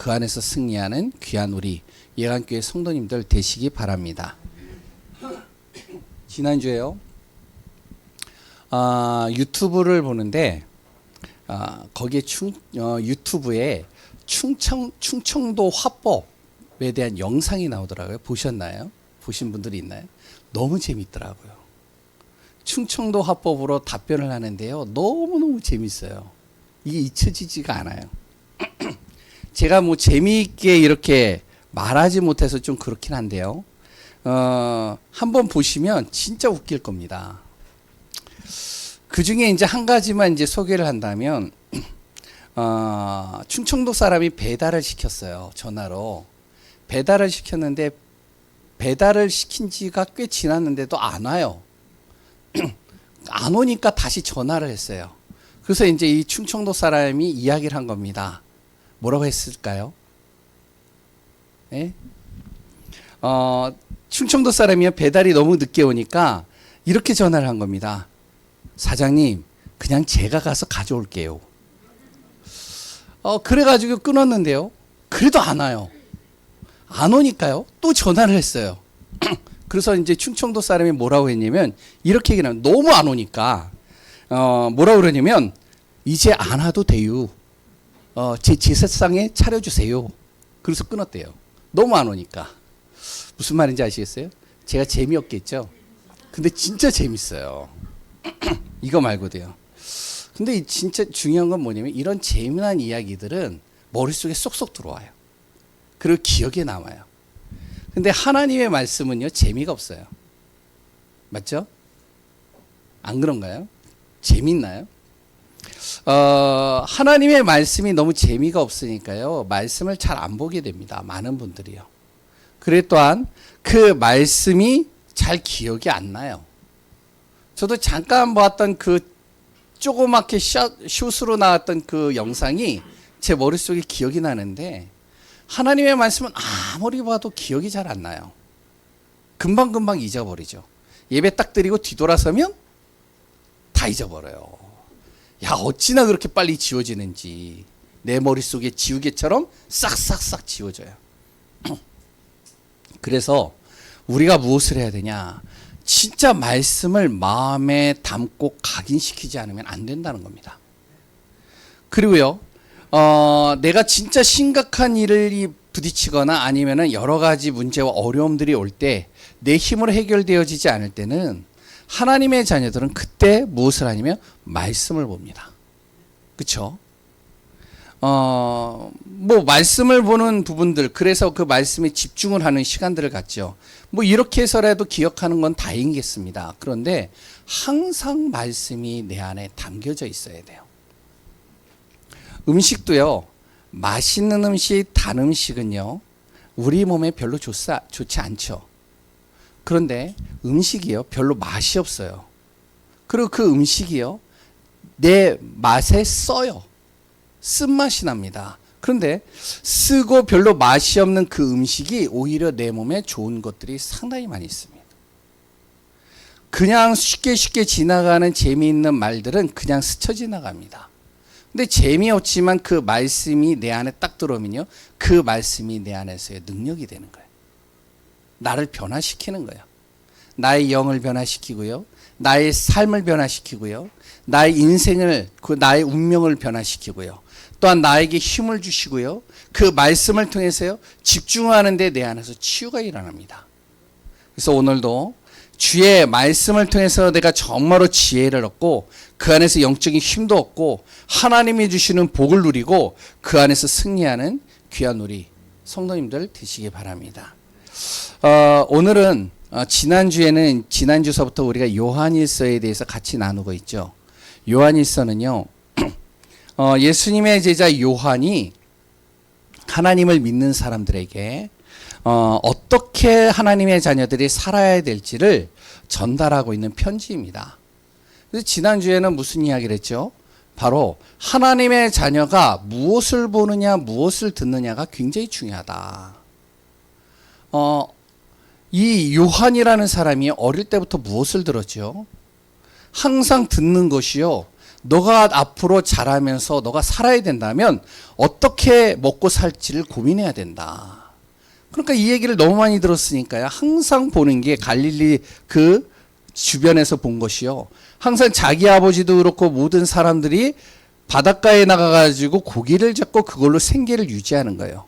그 안에서 승리하는 귀한 우리 예강교회 성도님들 되시기 바랍니다. 지난주에요. 유튜브를 보는데 거기에 유튜브에 충청도 화법에 대한 영상이 나오더라고요. 보셨나요? 보신 분들이 있나요? 너무 재밌더라고요. 충청도 화법으로 답변을 하는데요. 너무너무 재밌어요. 이게 잊혀지지가 않아요. 제가 뭐 재미있게 이렇게 말하지 못해서 좀 그렇긴 한데요. 한번 보시면 진짜 웃길 겁니다. 그 중에 이제 한 가지만 이제 소개를 한다면, 충청도 사람이 배달을 시켰어요. 전화로. 배달을 시켰는데, 배달을 시킨 지가 꽤 지났는데도 안 와요. 안 오니까 다시 전화를 했어요. 그래서 이제 이 충청도 사람이 이야기를 한 겁니다. 뭐라고 했을까요? 네? 충청도 사람이요. 배달이 너무 늦게 오니까 이렇게 전화를 한 겁니다. 사장님, 그냥 제가 가서 가져올게요. 그래가지고 끊었는데요. 그래도 안 와요. 안 오니까요. 또 전화를 했어요. 그래서 이제 충청도 사람이 뭐라고 했냐면, 이렇게 얘기를 하면 너무 안 오니까, 뭐라고 그러냐면, 이제 안 와도 돼요. 제 제사상에 차려주세요. 그래서 끊었대요. 너무 안 오니까. 무슨 말인지 아시겠어요? 제가 재미없겠죠? 근데 진짜 재밌어요. 이거 말고도요. 근데 진짜 중요한 건 뭐냐면 이런 재미난 이야기들은 머릿속에 쏙쏙 들어와요. 그리고 기억에 남아요. 근데 하나님의 말씀은요, 재미가 없어요. 맞죠? 안 그런가요? 재밌나요? 하나님의 말씀이 너무 재미가 없으니까요, 말씀을 잘 안 보게 됩니다. 많은 분들이요. 그래 또한 그 말씀이 잘 기억이 안 나요. 저도 잠깐 보았던 그 조그맣게 숏으로 나왔던 그 영상이 제 머릿속에 기억이 나는데, 하나님의 말씀은 아무리 봐도 기억이 잘 안 나요. 금방금방 잊어버리죠. 예배 딱 드리고 뒤돌아서면 다 잊어버려요. 야, 어찌나 그렇게 빨리 지워지는지. 내 머릿속에 지우개처럼 싹싹싹 지워져요. 그래서 우리가 무엇을 해야 되냐? 진짜 말씀을 마음에 담고 각인시키지 않으면 안 된다는 겁니다. 그리고요, 내가 진짜 심각한 일을 부딪히거나 아니면은 여러 가지 문제와 어려움들이 올 때 내 힘으로 해결되어지지 않을 때는 하나님의 자녀들은 그때 무엇을 하냐면 말씀을 봅니다. 그쵸? 뭐 말씀을 보는 부분들, 그래서 그 말씀에 집중을 하는 시간들을 갖죠. 뭐 이렇게 해서라도 기억하는 건 다행이겠습니다. 그런데 항상 말씀이 내 안에 담겨져 있어야 돼요. 음식도요, 맛있는 음식, 단 음식은요, 우리 몸에 별로 좋지 않죠. 그런데 음식이요, 별로 맛이 없어요. 그리고 그 음식이요, 내 맛에 써요. 쓴맛이 납니다. 그런데 쓰고 별로 맛이 없는 그 음식이 오히려 내 몸에 좋은 것들이 상당히 많이 있습니다. 그냥 쉽게 지나가는 재미있는 말들은 그냥 스쳐 지나갑니다. 근데 재미없지만 그 말씀이 내 안에 딱 들어오면요, 그 말씀이 내 안에서의 능력이 되는 거예요. 나를 변화시키는 거예요. 나의 영을 변화시키고요, 나의 삶을 변화시키고요, 나의 인생을, 나의 운명을 변화시키고요, 또한 나에게 힘을 주시고요, 그 말씀을 통해서요, 집중하는데 내 안에서 치유가 일어납니다. 그래서 오늘도 주의 말씀을 통해서 내가 정말로 지혜를 얻고 그 안에서 영적인 힘도 얻고 하나님이 주시는 복을 누리고 그 안에서 승리하는 귀한 우리 성도님들 되시기 바랍니다. 오늘은 지난주에는 지난주서부터 우리가 요한일서에 대해서 같이 나누고 있죠. 요한일서는요, 예수님의 제자 요한이 하나님을 믿는 사람들에게 어떻게 하나님의 자녀들이 살아야 될지를 전달하고 있는 편지입니다. 그래서 지난주에는 무슨 이야기를 했죠? 바로 하나님의 자녀가 무엇을 보느냐, 무엇을 듣느냐가 굉장히 중요하다. 이 요한이라는 사람이 어릴 때부터 무엇을 들었죠? 항상 듣는 것이요, 너가 앞으로 자라면서 너가 살아야 된다면 어떻게 먹고 살지를 고민해야 된다. 그러니까 이 얘기를 너무 많이 들었으니까요. 항상 보는 게 갈릴리 그 주변에서 본 것이요. 항상 자기 아버지도 그렇고 모든 사람들이 바닷가에 나가가지고 고기를 잡고 그걸로 생계를 유지하는 거예요.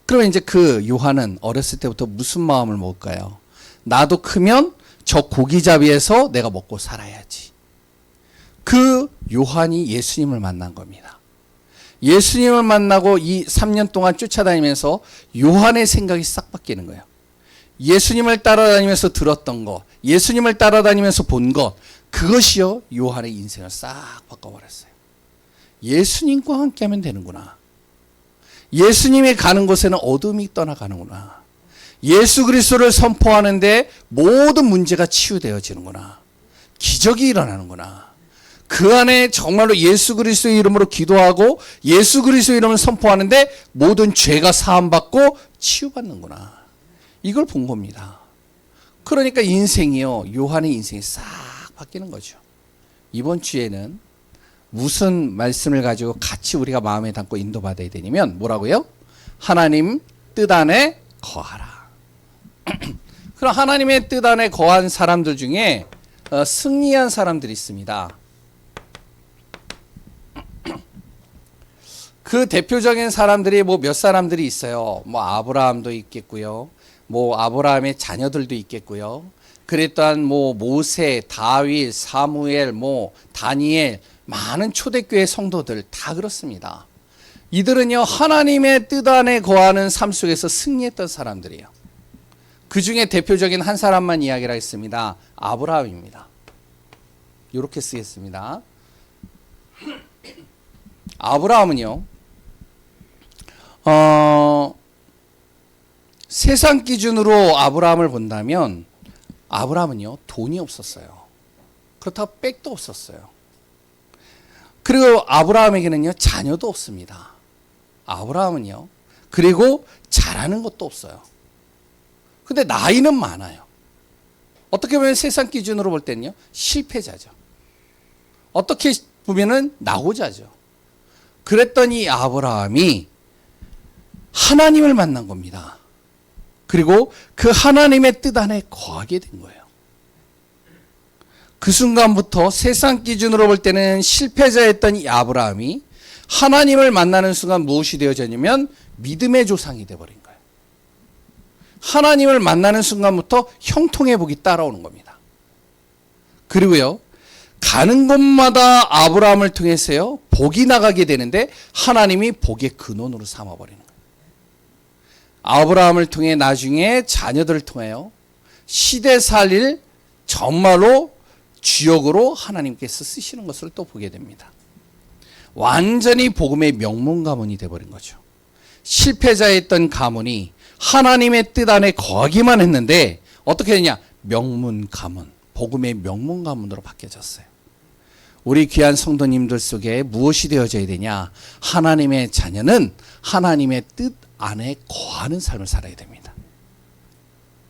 그러면 이제 그 요한은 어렸을 때부터 무슨 마음을 먹을까요? 나도 크면 저 고기잡이에서 내가 먹고 살아야지. 그 요한이 예수님을 만난 겁니다. 예수님을 만나고 이 3년 동안 쫓아다니면서 요한의 생각이 싹 바뀌는 거예요. 예수님을 따라다니면서 들었던 것, 예수님을 따라다니면서 본 것, 그것이요 요한의 인생을 싹 바꿔버렸어요. 예수님과 함께하면 되는구나. 예수님이 가는 곳에는 어둠이 떠나가는구나. 예수 그리스도를 선포하는데 모든 문제가 치유되어지는구나. 기적이 일어나는구나. 그 안에 정말로 예수 그리스도의 이름으로 기도하고 예수 그리스도의 이름을 선포하는데 모든 죄가 사함받고 치유받는구나. 이걸 본 겁니다. 그러니까 인생이요, 요한의 인생이 싹 바뀌는 거죠. 이번 주에는 무슨 말씀을 가지고 같이 우리가 마음에 담고 인도받아야 되냐면 뭐라고요? 하나님 뜻 안에 거하라. 그럼 하나님의 뜻 안에 거한 사람들 중에 승리한 사람들이 있습니다. 그 대표적인 사람들이 뭐 몇 사람들이 있어요. 뭐 아브라함도 있겠고요. 뭐 아브라함의 자녀들도 있겠고요. 그랬던 뭐 모세, 다윗, 사무엘, 뭐 다니엘, 많은 초대교회 성도들 다 그렇습니다. 이들은요 하나님의 뜻 안에 거하는 삶 속에서 승리했던 사람들이에요. 그 중에 대표적인 한 사람만 이야기를 하겠습니다. 아브라함입니다. 이렇게 쓰겠습니다. 아브라함은요 세상 기준으로 아브라함을 본다면 아브라함은요 돈이 없었어요. 그렇다고 백도 없었어요. 그리고 아브라함에게는요 자녀도 없습니다. 아브라함은요 그리고 잘하는 것도 없어요. 근데 나이는 많아요. 어떻게 보면 세상 기준으로 볼 때는요 실패자죠. 어떻게 보면은 낙오자죠. 그랬더니 이 아브라함이 하나님을 만난 겁니다. 그리고 그 하나님의 뜻 안에 거하게 된 거예요. 그 순간부터 세상 기준으로 볼 때는 실패자였던 이 아브라함이 하나님을 만나는 순간 무엇이 되어졌냐면 믿음의 조상이 되어버린 거예요. 하나님을 만나는 순간부터 형통의 복이 따라오는 겁니다. 그리고요 가는 곳마다 아브라함을 통해서요 복이 나가게 되는데 하나님이 복의 근원으로 삼아버리는 거예요. 아브라함을 통해 나중에 자녀들을 통하여 시대 살릴 정말로 주역으로 하나님께서 쓰시는 것을 또 보게 됩니다. 완전히 복음의 명문 가문이 되어버린 거죠. 실패자였던 가문이 하나님의 뜻 안에 거하기만 했는데 어떻게 되냐? 명문 가문, 복음의 명문 가문으로 바뀌어졌어요. 우리 귀한 성도님들 속에 무엇이 되어져야 되냐? 하나님의 자녀는 하나님의 뜻 안에 거하는 삶을 살아야 됩니다.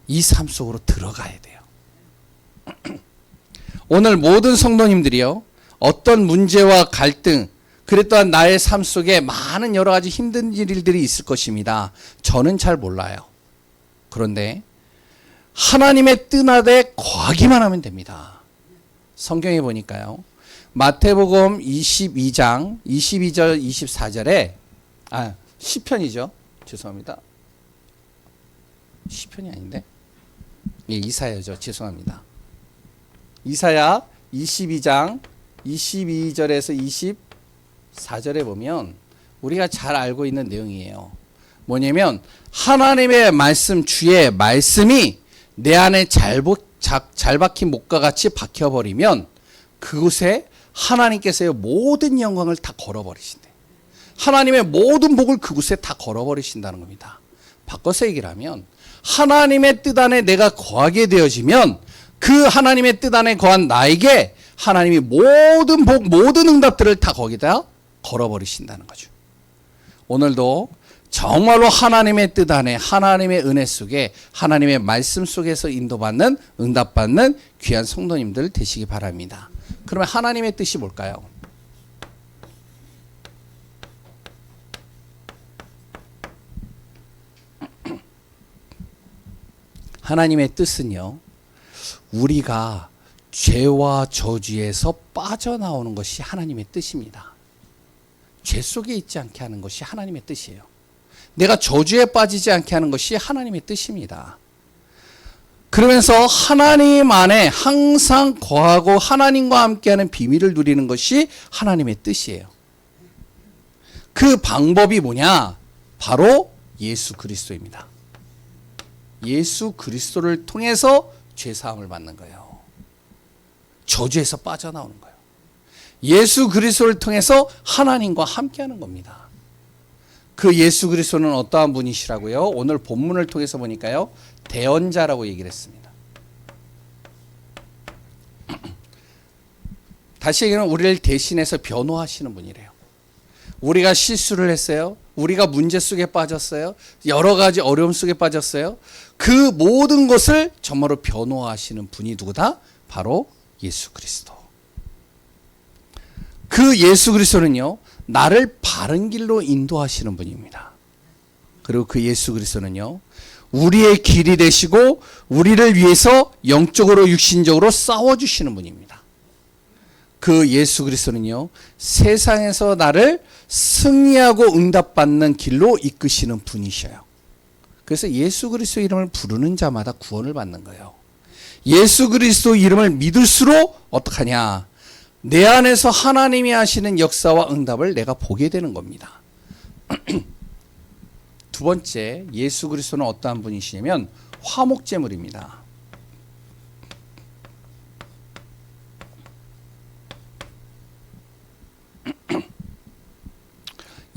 이 삶 속으로 들어가야 돼요. 오늘 모든 성도님들이요 어떤 문제와 갈등 그랬던 나의 삶 속에 많은 여러 가지 힘든 일들이 있을 것입니다. 저는 잘 몰라요. 그런데 하나님의 뜻 안에 거하기만 하면 됩니다. 성경에 보니까요 마태복음 22장 22절 24절에 시편이죠. 죄송합니다. 시편이 아닌데 이사야죠. 죄송합니다. 이사야 22장 22절에서 24절에 보면 우리가 잘 알고 있는 내용이에요. 뭐냐면 하나님의 말씀, 주의 말씀이 내 안에 잘 박힌 목과 같이 박혀버리면 그곳에 하나님께서의 모든 영광을 다 걸어버리신대. 하나님의 모든 복을 그곳에 다 걸어버리신다는 겁니다. 바꿔서 얘기를 하면 하나님의 뜻 안에 내가 거하게 되어지면 그 하나님의 뜻 안에 거한 나에게 하나님이 모든 복, 모든 응답들을 다 거기다 걸어버리신다는 거죠. 오늘도 정말로 하나님의 뜻 안에 하나님의 은혜 속에 하나님의 말씀 속에서 인도받는 응답받는 귀한 성도님들 되시기 바랍니다. 그러면 하나님의 뜻이 뭘까요? 하나님의 뜻은요, 우리가 죄와 저주에서 빠져나오는 것이 하나님의 뜻입니다. 죄 속에 있지 않게 하는 것이 하나님의 뜻이에요. 내가 저주에 빠지지 않게 하는 것이 하나님의 뜻입니다. 그러면서 하나님 안에 항상 거하고 하나님과 함께하는 비밀을 누리는 것이 하나님의 뜻이에요. 그 방법이 뭐냐? 바로 예수 그리스도입니다. 예수 그리스도를 통해서 죄사함을 받는 거예요. 저주에서 빠져나오는 거예요. 예수 그리스도를 통해서 하나님과 함께하는 겁니다. 그 예수 그리스도는 어떠한 분이시라고요? 오늘 본문을 통해서 보니까요, 대언자라고 얘기를 했습니다. 다시 얘기하면 우리를 대신해서 변호하시는 분이래요. 우리가 실수를 했어요. 우리가 문제 속에 빠졌어요. 여러 가지 어려움 속에 빠졌어요. 그 모든 것을 정말로 변호하시는 분이 누구다? 바로 예수 그리스도. 그 예수 그리스도는요, 나를 바른 길로 인도하시는 분입니다. 그리고 그 예수 그리스도는요, 우리의 길이 되시고 우리를 위해서 영적으로 육신적으로 싸워주시는 분입니다. 그 예수 그리스도는요, 세상에서 나를 승리하고 응답받는 길로 이끄시는 분이셔요. 그래서 예수 그리스도 이름을 부르는 자마다 구원을 받는 거예요. 예수 그리스도 이름을 믿을수록 어떡하냐? 내 안에서 하나님이 하시는 역사와 응답을 내가 보게 되는 겁니다. 두 번째, 예수 그리스도는 어떠한 분이시냐면 화목제물입니다.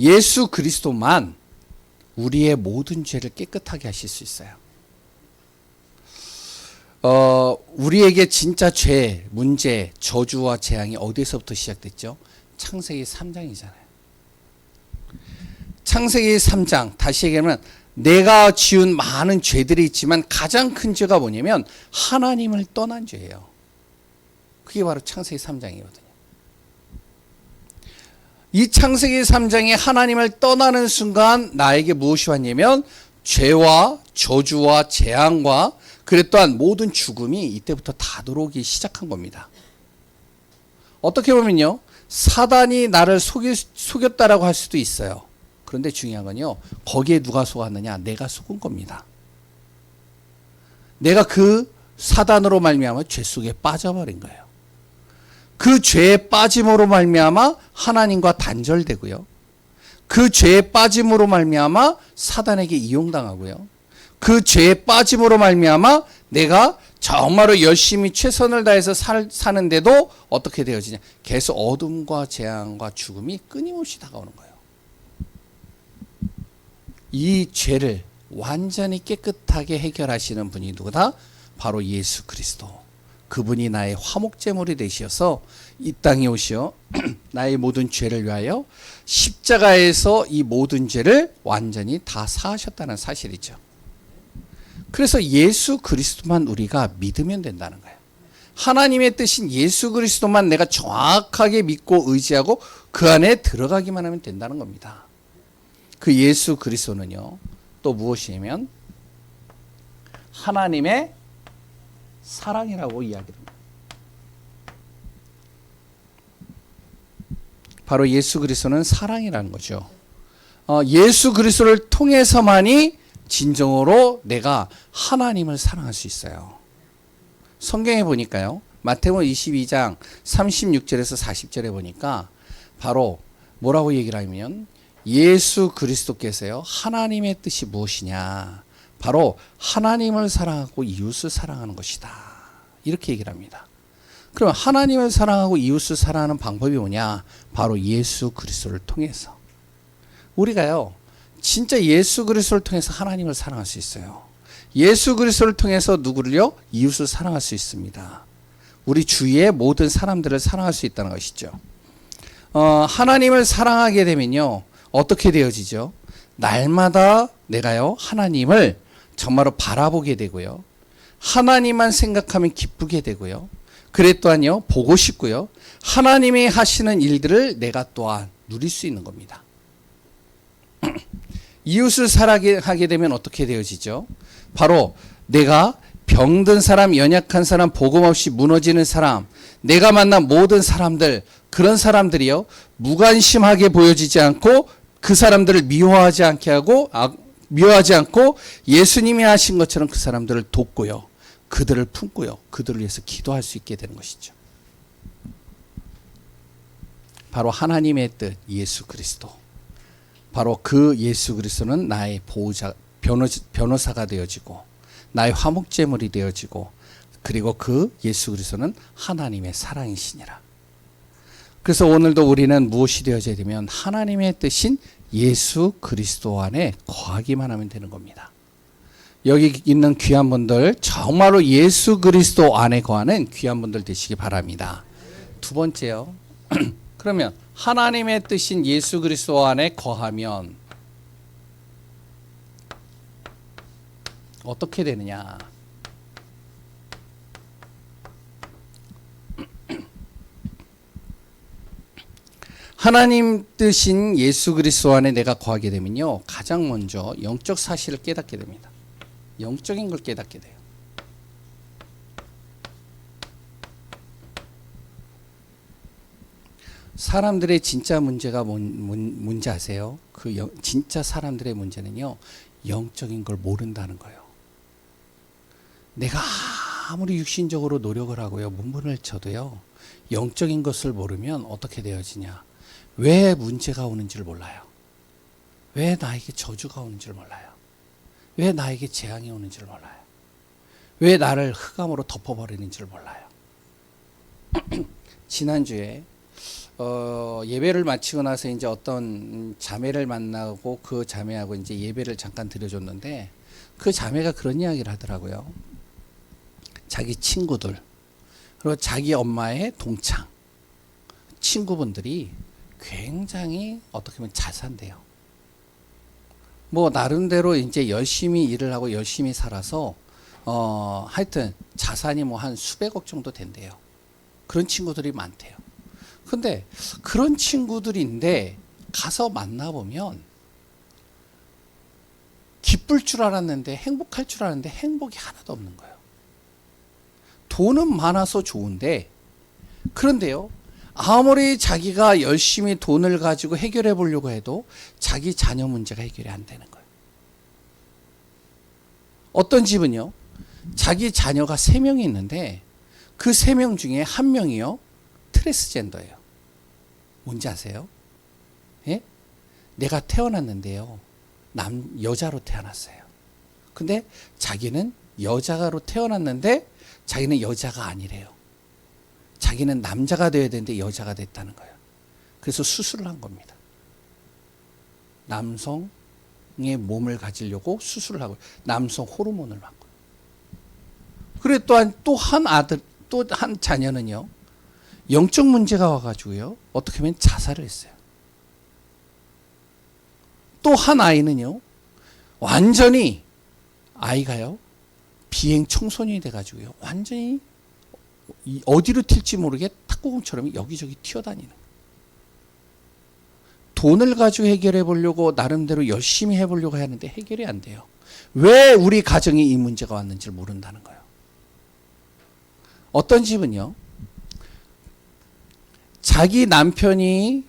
예수 그리스도만 우리의 모든 죄를 깨끗하게 하실 수 있어요. 우리에게 진짜 죄, 문제, 저주와 재앙이 어디서부터 시작됐죠? 창세기 3장이잖아요. 창세기 3장, 다시 얘기하면 내가 지은 많은 죄들이 있지만 가장 큰 죄가 뭐냐면 하나님을 떠난 죄예요. 그게 바로 창세기 3장이거든요. 이 창세기 3장에 하나님을 떠나는 순간 나에게 무엇이 왔냐면 죄와 저주와 재앙과 그래 또한 모든 죽음이 이때부터 다 들어오기 시작한 겁니다. 어떻게 보면요, 사단이 나를 속였다라고 할 수도 있어요. 그런데 중요한 건요, 거기에 누가 속았느냐? 내가 속은 겁니다. 내가 그 사단으로 말미암아 죄 속에 빠져버린 거예요. 그 죄에 빠짐으로 말미암아 하나님과 단절되고요. 그 죄에 빠짐으로 말미암아 사단에게 이용당하고요. 그 죄에 빠짐으로 말미암아 내가 정말로 열심히 최선을 다해서 사는데도 어떻게 되어지냐? 계속 어둠과 재앙과 죽음이 끊임없이 다가오는 거예요. 이 죄를 완전히 깨끗하게 해결하시는 분이 누구다? 바로 예수 그리스도. 그분이 나의 화목제물이 되셔서 이 땅에 오시어 나의 모든 죄를 위하여 십자가에서 이 모든 죄를 완전히 다 사하셨다는 사실이죠. 그래서 예수 그리스도만 우리가 믿으면 된다는 거예요. 하나님의 뜻인 예수 그리스도만 내가 정확하게 믿고 의지하고 그 안에 들어가기만 하면 된다는 겁니다. 그 예수 그리스도는요, 또 무엇이냐면 하나님의 사랑이라고 이야기합니다. 바로 예수 그리스도는 사랑이라는 거죠. 예수 그리스도를 통해서만이 진정으로 내가 하나님을 사랑할 수 있어요. 성경에 보니까요, 마태복음 22장 36절에서 40절에 보니까 바로 뭐라고 얘기를 하면 예수 그리스도께서요, 하나님의 뜻이 무엇이냐? 바로 하나님을 사랑하고 이웃을 사랑하는 것이다. 이렇게 얘기를 합니다. 그럼 하나님을 사랑하고 이웃을 사랑하는 방법이 뭐냐? 바로 예수 그리스도를 통해서. 우리가요, 진짜 예수 그리스도를 통해서 하나님을 사랑할 수 있어요. 예수 그리스도를 통해서 누구를요? 이웃을 사랑할 수 있습니다. 우리 주위의 모든 사람들을 사랑할 수 있다는 것이죠. 하나님을 사랑하게 되면요, 어떻게 되어지죠? 날마다 내가요, 하나님을 정말로 바라보게 되고요. 하나님만 생각하면 기쁘게 되고요. 그래 또한요, 보고 싶고요. 하나님이 하시는 일들을 내가 또한 누릴 수 있는 겁니다. 이웃을 사랑하게 되면 어떻게 되어지죠? 바로 내가 병든 사람, 연약한 사람, 복음 없이 무너지는 사람, 내가 만난 모든 사람들, 그런 사람들이요, 무관심하게 보여지지 않고 그 사람들을 미워하지 않고 예수님이 하신 것처럼 그 사람들을 돕고요, 그들을 품고요, 그들을 위해서 기도할 수 있게 되는 것이죠. 바로 하나님의 뜻, 예수 그리스도. 바로 그 예수 그리스도는 나의 보호자, 변호사가 되어지고 나의 화목제물이 되어지고, 그리고 그 예수 그리스도는 하나님의 사랑이시니라. 그래서 오늘도 우리는 무엇이 되어져야 되면 하나님의 뜻인 예수 그리스도 안에 거하기만 하면 되는 겁니다. 여기 있는 귀한 분들, 정말로 예수 그리스도 안에 거하는 귀한 분들 되시기 바랍니다. 두 번째요. 그러면 하나님의 뜻인 예수 그리스도 안에 거하면 어떻게 되느냐? 하나님 뜻인 예수 그리스도 안에 내가 거하게 되면요, 가장 먼저 영적 사실을 깨닫게 됩니다. 영적인 걸 깨닫게 돼요. 사람들의 진짜 문제가 뭔지 아세요? 진짜 사람들의 문제는요, 영적인 걸 모른다는 거예요. 내가 아무리 육신적으로 노력을 하고요, 문문을 쳐도요, 영적인 것을 모르면 어떻게 되어지냐? 왜 문제가 오는지를 몰라요. 왜 나에게 저주가 오는지를 몰라요. 왜 나에게 재앙이 오는지를 몰라요. 왜 나를 흑암으로 덮어버리는지를 몰라요. 지난주에 예배를 마치고 나서 이제 어떤 자매를 만나고 그 자매하고 이제 예배를 잠깐 드려줬는데, 그 자매가 그런 이야기를 하더라고요. 자기 친구들, 그리고 자기 엄마의 동창, 친구분들이 굉장히 어떻게 보면 자산돼요. 뭐 나름대로 이제 열심히 일을 하고 열심히 살아서 하여튼 자산이 뭐 한 수백억 정도 된대요. 그런 친구들이 많대요. 근데 그런 친구들인데 가서 만나보면 기쁠 줄 알았는데, 행복할 줄 알았는데 행복이 하나도 없는 거예요. 돈은 많아서 좋은데, 그런데요, 아무리 자기가 열심히 돈을 가지고 해결해 보려고 해도 자기 자녀 문제가 해결이 안 되는 거예요. 어떤 집은요, 자기 자녀가 3명이 있는데 그 3명 중에 1명이요 트랜스젠더예요. 뭔지 아세요? 예? 내가 태어났는데요, 여자로 태어났어요. 근데 자기는 여자로 태어났는데 자기는 여자가 아니래요. 자기는 남자가 되어야 되는데 여자가 됐다는 거예요. 그래서 수술을 한 겁니다. 남성의 몸을 가지려고 수술을 하고, 남성 호르몬을 맞고. 그래 또 한 자녀는요, 영적 문제가 와가지고요, 어떻게 보면 자살을 했어요. 또 한 아이는요, 완전히 아이가요, 비행 청소년이 돼가지고요, 완전히 어디로 튈지 모르게 탁구공처럼 여기저기 튀어다니는 거예요. 돈을 가지고 해결해 보려고 나름대로 열심히 해보려고 하는데 해결이 안 돼요. 왜 우리 가정에 이 문제가 왔는지를 모른다는 거예요. 어떤 집은요, 자기 남편이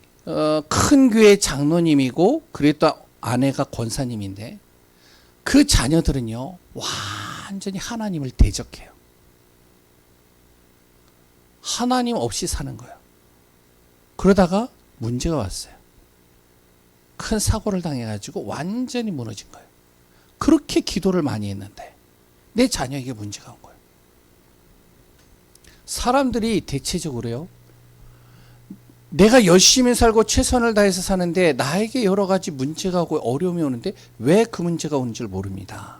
큰 교회 장로님이고, 그리고 또 아내가 권사님인데, 그 자녀들은요, 완전히 하나님을 대적해요. 하나님 없이 사는 거예요. 그러다가 문제가 왔어요. 큰 사고를 당해가지고 완전히 무너진 거예요. 그렇게 기도를 많이 했는데 내 자녀에게 문제가 온 거예요. 사람들이 대체적으로요, 내가 열심히 살고 최선을 다해서 사는데 나에게 여러 가지 문제가 오고 어려움이 오는데 왜 그 문제가 오는 줄 모릅니다.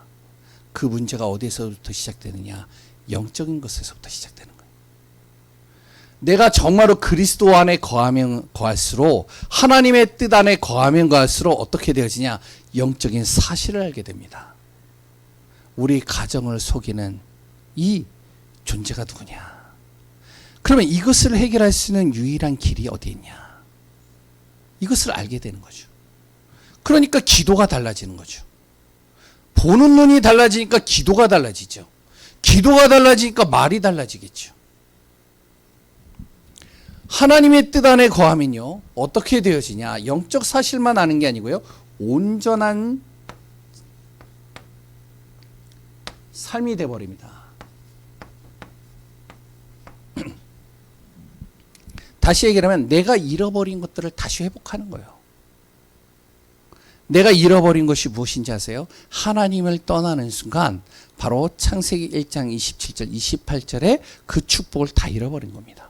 그 문제가 어디서부터 시작되느냐? 영적인 것에서부터 시작되는 거예요. 내가 정말로 그리스도 안에 거하면 거할수록, 하나님의 뜻 안에 거하면 거할수록 어떻게 되어지냐? 영적인 사실을 알게 됩니다. 우리 가정을 속이는 이 존재가 누구냐? 그러면 이것을 해결할 수 있는 유일한 길이 어디 있냐? 이것을 알게 되는 거죠. 그러니까 기도가 달라지는 거죠. 보는 눈이 달라지니까 기도가 달라지죠. 기도가 달라지니까 말이 달라지겠죠. 하나님의 뜻 안에 거하면요, 어떻게 되어지냐? 영적 사실만 아는 게 아니고요, 온전한 삶이 되어버립니다. 다시 얘기하면 내가 잃어버린 것들을 다시 회복하는 거예요. 내가 잃어버린 것이 무엇인지 아세요? 하나님을 떠나는 순간 바로 창세기 1장 27절 28절에 그 축복을 다 잃어버린 겁니다.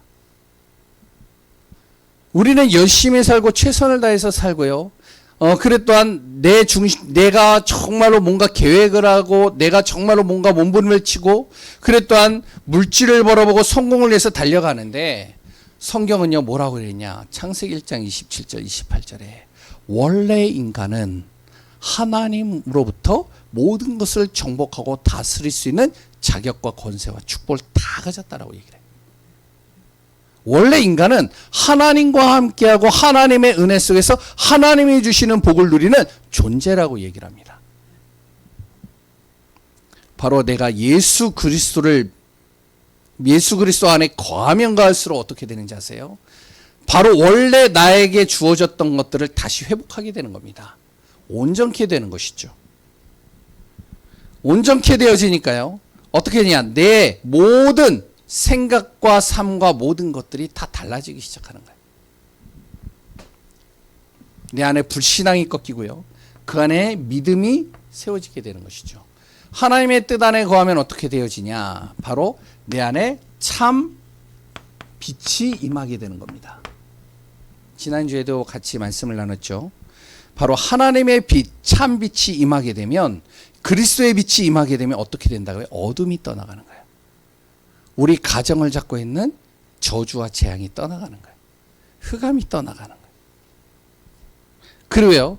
우리는 열심히 살고 최선을 다해서 살고요. 그래 또한 내가 정말로 뭔가 계획을 하고 내가 정말로 뭔가 몸부림을 치고 그래 또한 물질을 벌어보고 성공을 위해서 달려가는데 성경은요 뭐라고 그랬냐? 창세기 1장 27절 28절에 원래 인간은 하나님으로부터 모든 것을 정복하고 다스릴 수 있는 자격과 권세와 축복을 다 가졌다라고 얘기를 해요. 원래 인간은 하나님과 함께하고 하나님의 은혜 속에서 하나님이 주시는 복을 누리는 존재라고 얘기를 합니다. 바로 내가 예수 그리스도 안에 거하면 거할수록 어떻게 되는지 아세요? 바로 원래 나에게 주어졌던 것들을 다시 회복하게 되는 겁니다. 온전케 되는 것이죠. 온전케 되어지니까요. 어떻게 되냐? 내 모든 생각과 삶과 모든 것들이 다 달라지기 시작하는 거예요. 내 안에 불신앙이 꺾이고요. 그 안에 믿음이 세워지게 되는 것이죠. 하나님의 뜻 안에 거하면 어떻게 되어지냐? 바로 내 안에 참 빛이 임하게 되는 겁니다. 지난주에도 같이 말씀을 나눴죠. 바로 하나님의 빛, 참 빛이 임하게 되면 그리스도의 빛이 임하게 되면 어떻게 된다고요? 어둠이 떠나가는 거예요. 우리 가정을 잡고 있는 저주와 재앙이 떠나가는 거예요. 흑암이 떠나가는 거예요. 그리고요,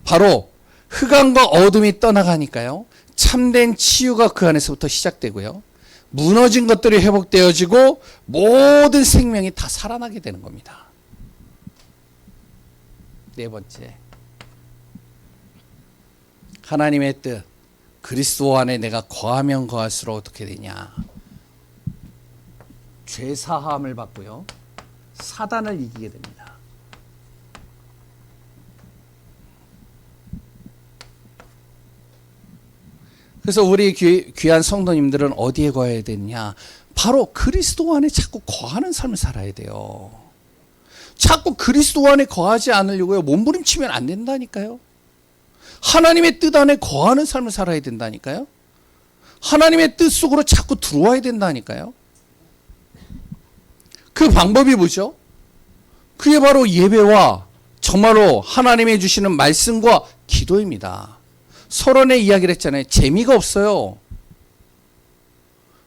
바로 흑암과 어둠이 떠나가니까요, 참된 치유가 그 안에서부터 시작되고요, 무너진 것들이 회복되어지고 모든 생명이 다 살아나게 되는 겁니다. 네 번째, 하나님의 뜻, 그리스도 안에 내가 거하면 거할수록 어떻게 되냐? 죄사함을 받고요, 사단을 이기게 됩니다. 그래서 우리 귀한 성도님들은 어디에 거해야 되느냐? 바로 그리스도 안에 자꾸 거하는 삶을 살아야 돼요. 자꾸 그리스도 안에 거하지 않으려고요, 몸부림치면 안 된다니까요. 하나님의 뜻 안에 거하는 삶을 살아야 된다니까요. 하나님의 뜻 속으로 자꾸 들어와야 된다니까요. 그 방법이 뭐죠? 그게 바로 예배와 정말로 하나님이 주시는 말씀과 기도입니다. 서론에 이야기를 했잖아요. 재미가 없어요.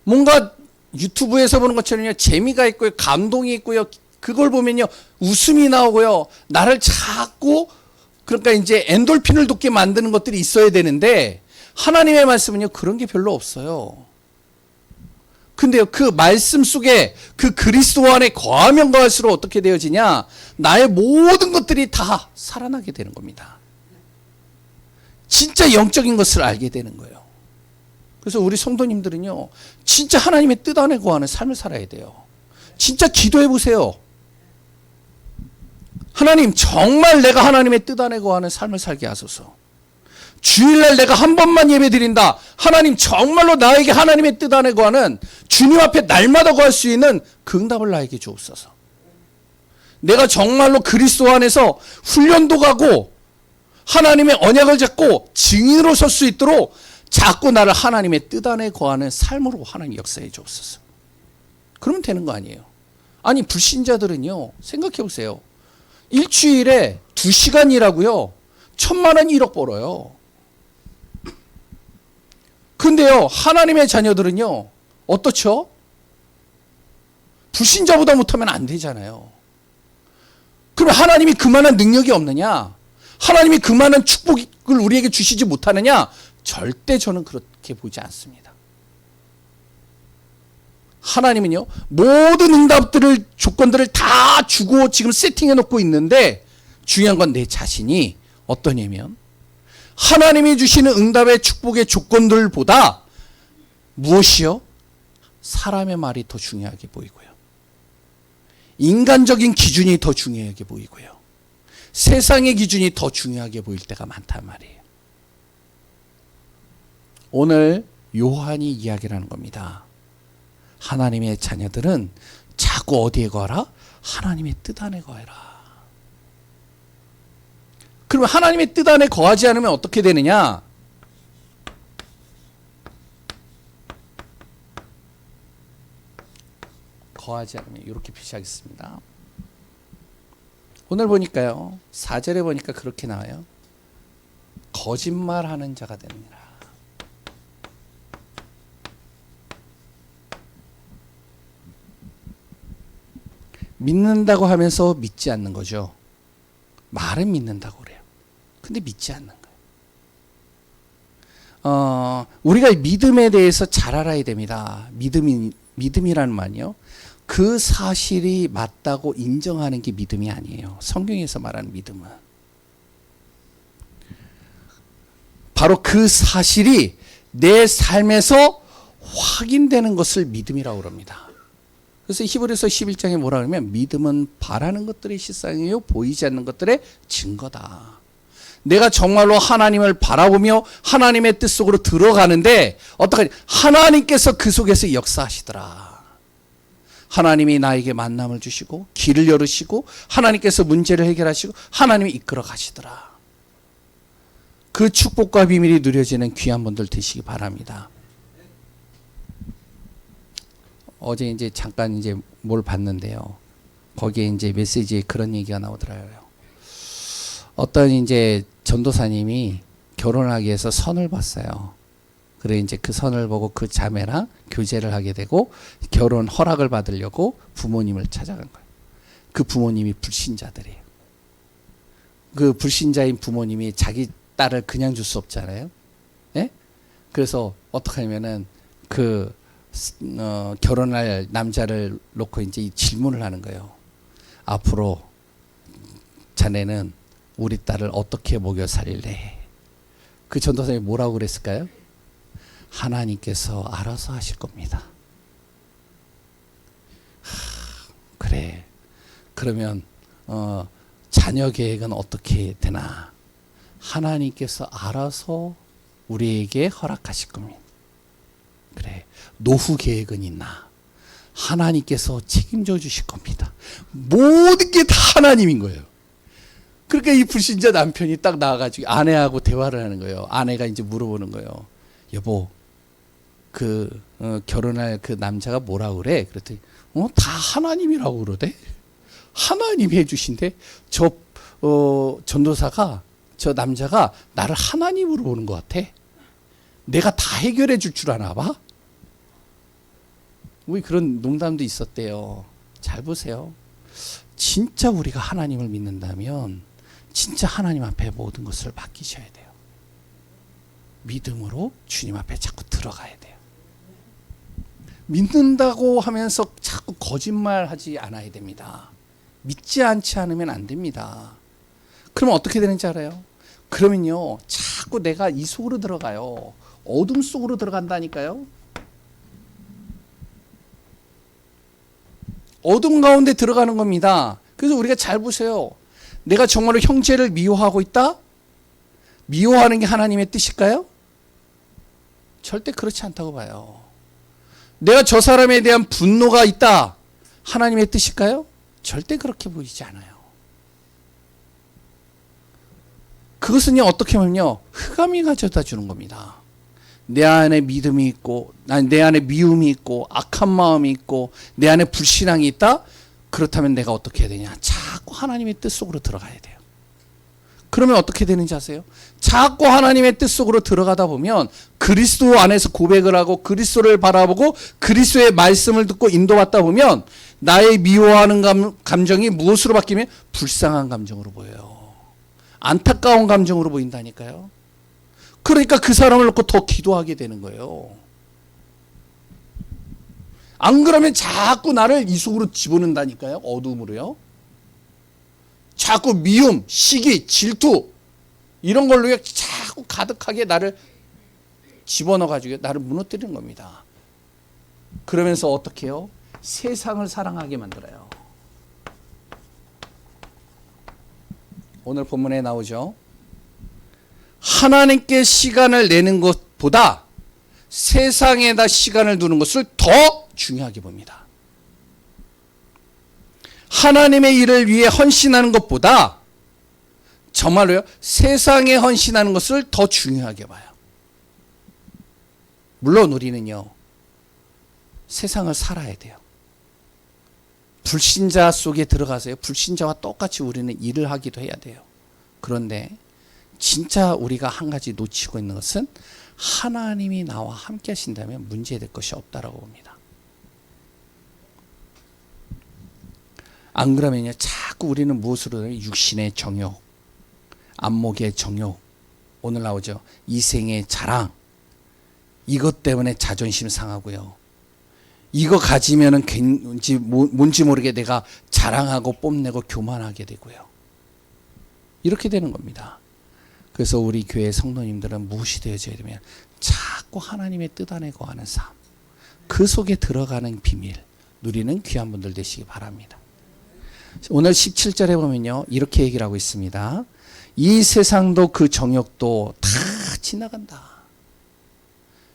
뭔가 유튜브에서 보는 것처럼요, 재미가 있고요, 감동이 있고요, 그걸 보면요, 웃음이 나오고요, 나를 자꾸 그러니까 이제 엔돌핀을 돋게 만드는 것들이 있어야 되는데 하나님의 말씀은요, 그런 게 별로 없어요. 근데요, 그 말씀 속에 그 그리스도 안에 거하면 거할수록 어떻게 되어지냐? 나의 모든 것들이 다 살아나게 되는 겁니다. 진짜 영적인 것을 알게 되는 거예요. 그래서 우리 성도님들은요, 진짜 하나님의 뜻 안에 거하는 삶을 살아야 돼요. 진짜 기도해 보세요. 하나님, 정말 내가 하나님의 뜻 안에 거하는 삶을 살게 하소서. 주일날 내가 한 번만 예배 드린다. 하나님, 정말로 나에게 하나님의 뜻 안에 거하는 주님 앞에 날마다 거할 수 있는 그 응답을 나에게 주옵소서. 내가 정말로 그리스도 안에서 훈련도 가고 하나님의 언약을 잡고 증인으로 설 수 있도록 자꾸 나를 하나님의 뜻 안에 거하는 삶으로 하나님 역사해 주옵소서. 그러면 되는 거 아니에요. 아니, 불신자들은요, 생각해 보세요. 일주일에 2시간 일하고요, 1,000만 원 1억 벌어요. 근데요, 하나님의 자녀들은요, 어떻죠? 불신자보다 못하면 안 되잖아요. 그럼 하나님이 그만한 능력이 없느냐? 하나님이 그만한 축복을 우리에게 주시지 못하느냐? 절대 저는 그렇게 보지 않습니다. 하나님은요, 모든 응답들을, 조건들을 다 주고 지금 세팅해 놓고 있는데 중요한 건 내 자신이 어떠냐면, 하나님이 주시는 응답의 축복의 조건들보다 무엇이요? 사람의 말이 더 중요하게 보이고요. 인간적인 기준이 더 중요하게 보이고요. 세상의 기준이 더 중요하게 보일 때가 많단 말이에요. 오늘 요한이 이야기를 하는 겁니다. 하나님의 자녀들은 자꾸 어디에 거하라? 하나님의 뜻 안에 거해라. 그러면 하나님의 뜻 안에 거하지 않으면 어떻게 되느냐? 거하지 않으면 이렇게 표시하겠습니다. 오늘 보니까요, 4절에 보니까 그렇게 나와요. 거짓말하는 자가 되느니라. 믿는다고 하면서 믿지 않는 거죠. 말은 믿는다고 그래요. 근데 믿지 않는 거예요. 우리가 믿음에 대해서 잘 알아야 됩니다. 믿음이라는 말이요. 그 사실이 맞다고 인정하는 게 믿음이 아니에요. 성경에서 말하는 믿음은. 바로 그 사실이 내 삶에서 확인되는 것을 믿음이라고 그럽니다. 그래서 히브리서 11장에 뭐라 그러면 믿음은 바라는 것들의 실상이요 보이지 않는 것들의 증거다. 내가 정말로 하나님을 바라보며 하나님의 뜻 속으로 들어가는데 어떡하지? 하나님께서 그 속에서 역사하시더라. 하나님이 나에게 만남을 주시고 길을 열으시고 하나님께서 문제를 해결하시고 하나님이 이끌어 가시더라. 그 축복과 비밀이 누려지는 귀한 분들 되시기 바랍니다. 어제 이제 잠깐 이제 뭘 봤는데요. 거기에 이제 메시지에 그런 얘기가 나오더라고요. 어떤 이제 전도사님이 결혼하기 위해서 선을 봤어요. 그래 이제 그 선을 보고 그 자매랑 교제를 하게 되고 결혼 허락을 받으려고 부모님을 찾아간 거예요. 그 부모님이 불신자들이에요. 그 불신자인 부모님이 자기 딸을 그냥 줄 수 없잖아요. 예? 그래서 어떻게 하냐면은 결혼할 남자를 놓고 이제 질문을 하는 거예요. 앞으로 자네는 우리 딸을 어떻게 먹여 살릴래? 그 전도사님이 뭐라고 그랬을까요? 하나님께서 알아서 하실 겁니다. 그래. 그러면 자녀 계획은 어떻게 되나? 하나님께서 알아서 우리에게 허락하실 겁니다. 그래. 노후 계획은 있나? 하나님께서 책임져 주실 겁니다. 모든 게 다 하나님인 거예요. 그러니까 이 불신자 남편이 딱 나와가지고 아내하고 대화를 하는 거예요. 아내가 이제 물어보는 거예요. 여보, 결혼할 그 남자가 뭐라고 그래? 그랬더니, 다 하나님이라고 그러대? 하나님이 해주신대? 전도사가, 저 남자가 나를 하나님으로 보는 것 같아. 내가 다 해결해 줄 줄 아나 봐? 우리 그런 농담도 있었대요. 잘 보세요. 진짜 우리가 하나님을 믿는다면 진짜 하나님 앞에 모든 것을 맡기셔야 돼요. 믿음으로 주님 앞에 자꾸 들어가야 돼요. 믿는다고 하면서 자꾸 거짓말하지 않아야 됩니다. 믿지 않지 않으면 안 됩니다. 그러면 어떻게 되는지 알아요? 그러면요, 자꾸 내가 이 속으로 들어가요. 어둠 속으로 들어간다니까요. 어둠 가운데 들어가는 겁니다. 그래서 우리가 잘 보세요. 내가 정말로 형제를 미워하고 있다? 미워하는 게 하나님의 뜻일까요? 절대 그렇지 않다고 봐요. 내가 저 사람에 대한 분노가 있다? 하나님의 뜻일까요? 절대 그렇게 보이지 않아요. 그것은요, 어떻게 보면요, 흑암이 가져다 주는 겁니다. 내 안에 믿음이 있고, 내 안에 미움이 있고, 악한 마음이 있고, 내 안에 불신앙이 있다? 그렇다면 내가 어떻게 해야 되냐? 자꾸 하나님의 뜻 속으로 들어가야 돼요. 그러면 어떻게 되는지 아세요? 자꾸 하나님의 뜻 속으로 들어가다 보면 그리스도 안에서 고백을 하고 그리스도를 바라보고 그리스도의 말씀을 듣고 인도받다 보면 나의 미워하는 감정이 무엇으로 바뀌면 불쌍한 감정으로 보여요. 안타까운 감정으로 보인다니까요. 그러니까 그 사람을 놓고 더 기도하게 되는 거예요. 안 그러면 자꾸 나를 이 속으로 집어넣는다니까요. 어둠으로요. 자꾸 미움, 시기, 질투, 이런 걸로 자꾸 가득하게 나를 집어넣어가지고 나를 무너뜨리는 겁니다. 그러면서 어떻게 해요? 세상을 사랑하게 만들어요. 오늘 본문에 나오죠. 하나님께 시간을 내는 것보다 세상에다 시간을 두는 것을 더 중요하게 봅니다. 하나님의 일을 위해 헌신하는 것보다 정말로요, 세상에 헌신하는 것을 더 중요하게 봐요. 물론 우리는요, 세상을 살아야 돼요. 불신자 속에 들어가서요, 불신자와 똑같이 우리는 일을 하기도 해야 돼요. 그런데 진짜 우리가 한 가지 놓치고 있는 것은 하나님이 나와 함께 하신다면 문제될 것이 없다라고 봅니다. 안 그러면요, 자꾸 우리는 무엇으로 육신의 정욕, 안목의 정욕, 오늘 나오죠, 이생의 자랑, 이것 때문에 자존심 상하고요, 이거 가지면은 뭔지 모르게 내가 자랑하고 뽐내고 교만하게 되고요, 이렇게 되는 겁니다. 그래서 우리 교회 성도님들은 무엇이 되어져야 되면 자꾸 하나님의 뜻 안에 거하는 삶, 그 속에 들어가는 비밀 누리는 귀한 분들 되시기 바랍니다. 오늘 17절에 보면요, 이렇게 얘기를 하고 있습니다. 이 세상도 그 정욕도 다 지나간다.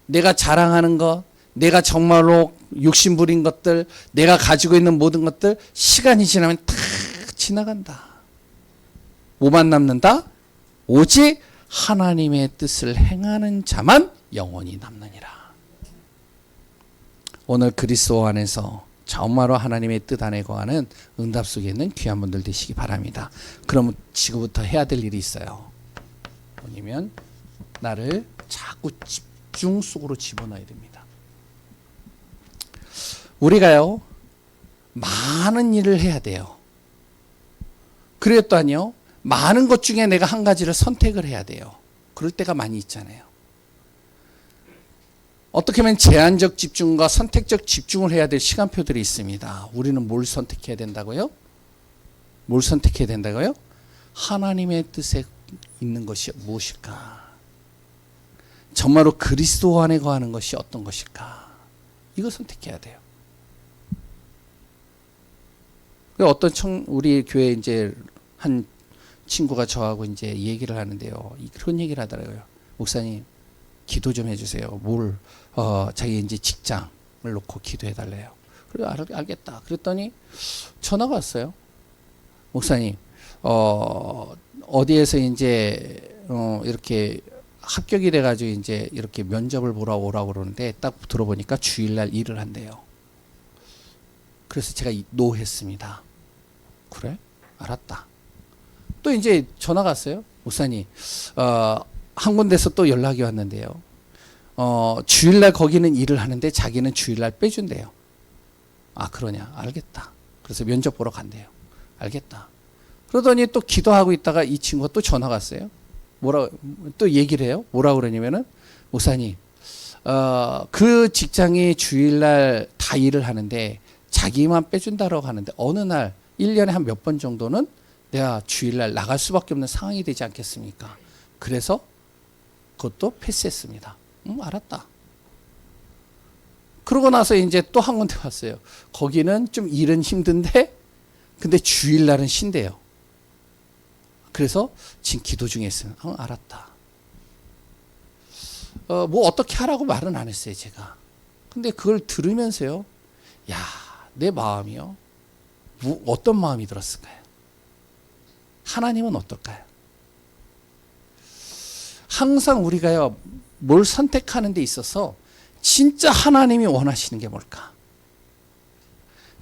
내가 자랑하는 것, 내가 정말로 욕심 부린 것들, 내가 가지고 있는 모든 것들, 시간이 지나면 다 지나간다. 뭐만 남는다? 오직 하나님의 뜻을 행하는 자만 영원히 남느니라. 오늘 그리스도 안에서 정말로 하나님의 뜻 안에 거하는 응답 속에 있는 귀한 분들 되시기 바랍니다. 그러면 지금부터 해야 될 일이 있어요. 뭐냐면 나를 자꾸 집중 속으로 집어넣어야 됩니다. 우리가요, 많은 일을 해야 돼요. 그랬더니요, 많은 것 중에 내가 한 가지를 선택을 해야 돼요. 그럴 때가 많이 있잖아요. 어떻게 하면 제한적 집중과 선택적 집중을 해야 될 시간표들이 있습니다. 우리는 뭘 선택해야 된다고요? 뭘 선택해야 된다고요? 하나님의 뜻에 있는 것이 무엇일까? 정말로 그리스도 안에 거하는 것이 어떤 것일까? 이거 선택해야 돼요. 우리 교회 이제 한 친구가 저하고 이제 얘기를 하는데요, 그런 얘기를 하더라고요. 목사님, 기도 좀 해주세요. 자기 이제 직장을 놓고 기도해 달래요. 그래, 알겠다. 그랬더니 전화가 왔어요. 목사님, 어디에서 이제 이렇게 합격이 돼가지고 이제 이렇게 면접을 보러 오라고 그러는데 딱 들어보니까 주일날 일을 한대요. 그래서 제가 노했습니다. 그래? 알았다. 또 이제 전화가 왔어요. 목사님, 한 군데서 또 연락이 왔는데요. 주일날 거기는 일을 하는데 자기는 주일날 빼준대요. 아, 그러냐? 알겠다. 그래서 면접 보러 간대요. 알겠다. 그러더니 또 기도하고 있다가 이 친구가 또 전화가 왔어요. 또 얘기를 해요. 뭐라 그러냐면은, 목사님, 그 직장이 주일날 다 일을 하는데 자기만 빼준다고 하는데 어느 날 1년에 한 몇 번 정도는 내가 주일날 나갈 수밖에 없는 상황이 되지 않겠습니까? 그래서 그것도 패스했습니다. 알았다. 그러고 나서 이제 또 한 군데 갔어요. 거기는 좀 일은 힘든데 근데 주일날은 쉰대요. 그래서 지금 기도 중에 있어요. 알았다. 뭐 어떻게 하라고 말은 안 했어요, 제가. 근데 그걸 들으면서요, 야, 내 마음이요, 어떤 마음이 들었을까요? 하나님은 어떨까요? 항상 우리가요, 뭘 선택하는 데 있어서 진짜 하나님이 원하시는 게 뭘까?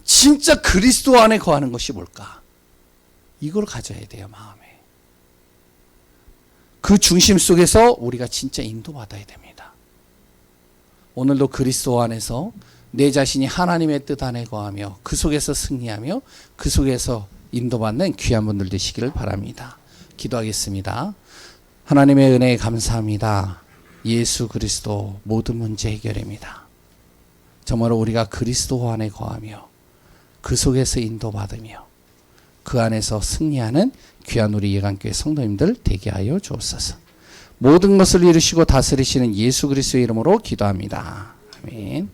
진짜 그리스도 안에 거하는 것이 뭘까? 이걸 가져야 돼요, 마음에. 그 중심 속에서 우리가 진짜 인도받아야 됩니다. 오늘도 그리스도 안에서 내 자신이 하나님의 뜻 안에 거하며 그 속에서 승리하며 그 속에서 인도받는 귀한 분들 되시기를 바랍니다. 기도하겠습니다. 하나님의 은혜에 감사합니다. 예수 그리스도 모든 문제 해결입니다. 정말 우리가 그리스도 안에 거하며 그 속에서 인도받으며 그 안에서 승리하는 귀한 우리 예강교회 성도님들 되게 하여 주옵소서. 모든 것을 이루시고 다스리시는 예수 그리스도의 이름으로 기도합니다. 아멘.